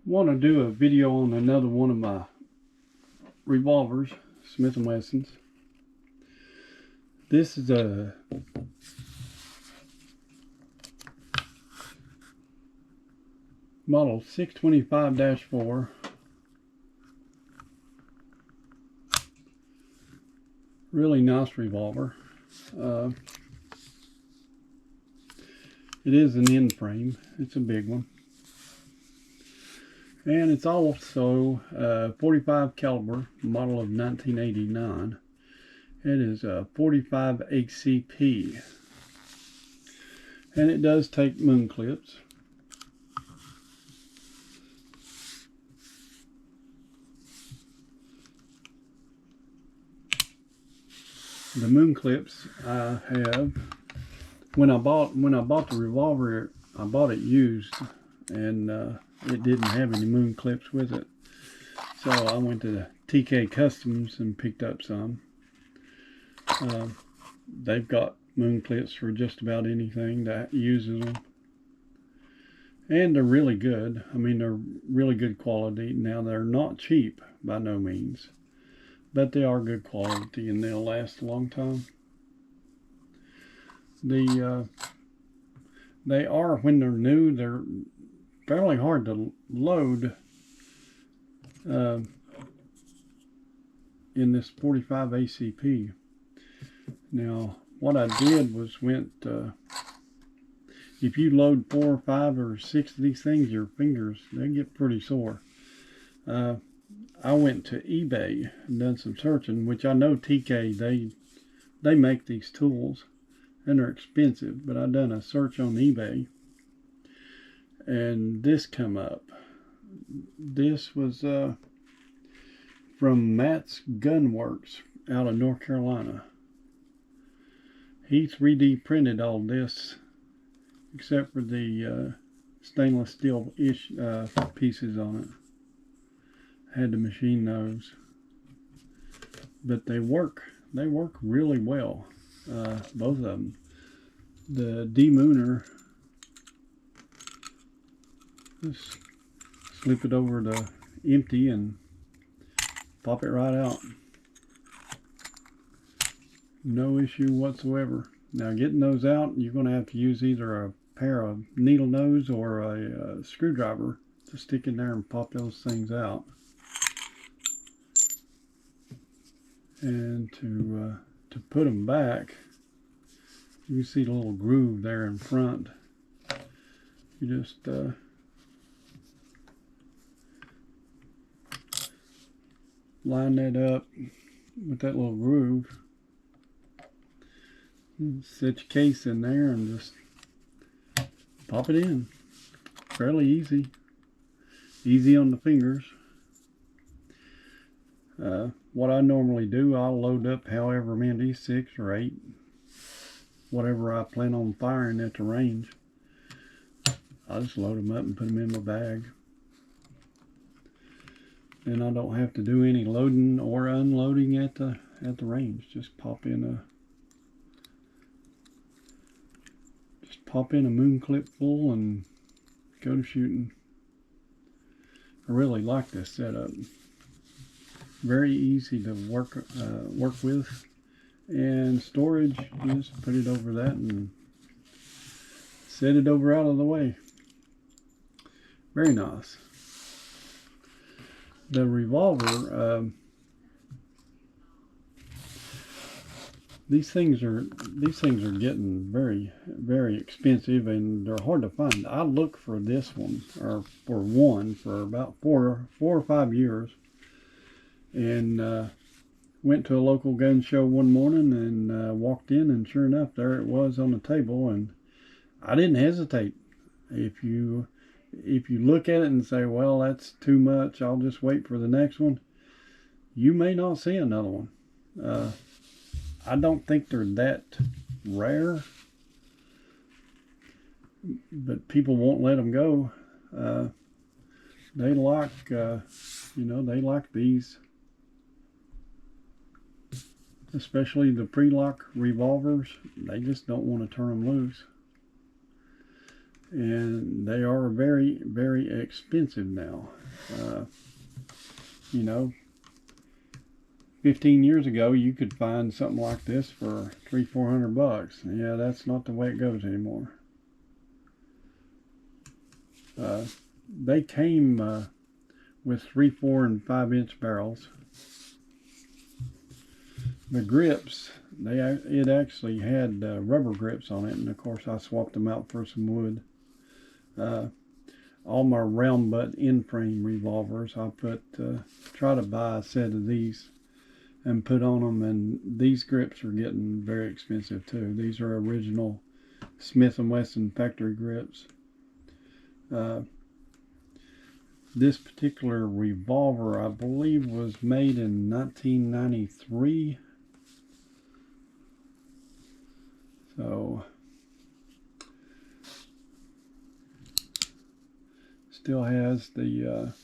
Want to do a video on another one of my revolvers, Smith & Wessons. This is a model 625-4. Really nice revolver. It is an N frame. It's a big one. And it's also 45 caliber, model of 1989. It is a 45 ACP. And it does take moon clips. The moon clips I have, when I bought the revolver, I bought it used, and it didn't have any moon clips with it. So I went to TK Customs and picked up some. They've got moon clips for just about anything that uses them. And they're really good. I mean, they're really good quality. Now, they're not cheap by no means, but they are good quality and they'll last a long time. They are, when they're new, they're fairly hard to load in this 45 ACP. Now, what I did was if you load 4 or 5 or 6 of these things, your fingers, they get pretty sore. I went to eBay and done some searching, which I know TK, they make these tools and they're expensive, but I done a search on eBay and this come up. This was from Matt's Gunworks out of North Carolina. He 3D printed all this except for the stainless steel pieces on it. Had to machine those, but they work really well, both of them. The demooner, just slip it over to empty and pop it right out, no issue whatsoever. Now, getting those out, you're going to have to use either a pair of needle nose or a screwdriver to stick in there and pop those things out. And to put them back, you can see the little groove there in front. You just line that up with that little groove. Set your case in there and just pop it in. Fairly easy. Easy on the fingers. What I normally do, I'll load up however many, 6 or 8, whatever I plan on firing at the range. I'll just load them up and put them in my bag. And I don't have to do any loading or unloading at the range. Just pop in a moon clip full and go to shooting. I really like this setup. Very easy to work with, and storage, just put it over that and set it over out of the way. Very nice. The revolver, these things are getting very, very expensive, and they're hard to find. I looked for this one, or for one, for about four or 5 years. And went to a local gun show one morning and walked in, and sure enough, there it was on the table. And I didn't hesitate. If you look at it and say, well, that's too much, I'll just wait for the next one, you may not see another one. I don't think they're that rare, but people won't let them go. They like, they like these. Especially the pre-lock revolvers, they just don't want to turn them loose. and they are very, very expensive now. You know, 15 years ago, you could find something like this for $300-400. Yeah, that's not the way it goes anymore. They came with 3, 4, and 5-inch barrels. The grips, it actually had rubber grips on it, and of course I swapped them out for some wood. All my round butt N Frame revolvers, I try to buy a set of these and put on them, and these grips are getting very expensive too. These are original Smith & Wesson factory grips. This particular revolver, I believe, was made in 1993. So, still has the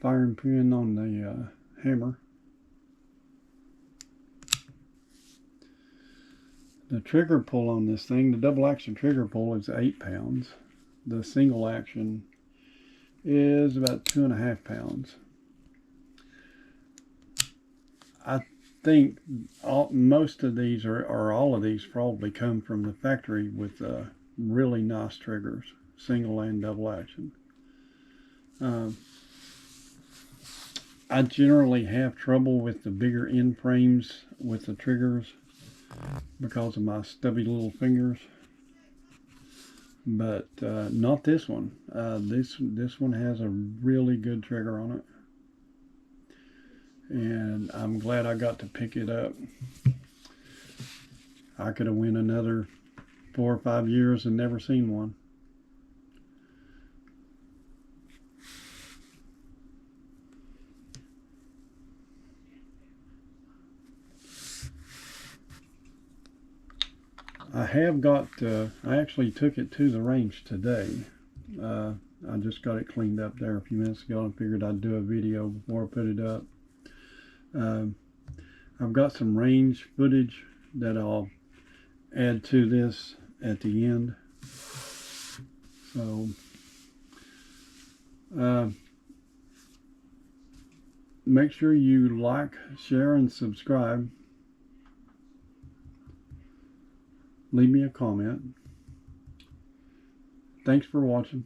firing pin on the hammer. The trigger pull on this thing, the double action trigger pull is 8 pounds. The single action is about 2.5 pounds. I think most of these, or all of these, probably come from the factory with really nice triggers, single and double action. I generally have trouble with the bigger N frames with the triggers because of my stubby little fingers, but not this one. This one has a really good trigger on it, and I'm glad I got to pick it up. I could have went another 4 or 5 years and never seen one. I actually took it to the range today. I just got it cleaned up there a few minutes ago and figured I'd do a video before I put it up. I've got some range footage that I'll add to this at the end. So, make sure you like, share, and subscribe. Leave me a comment. Thanks for watching.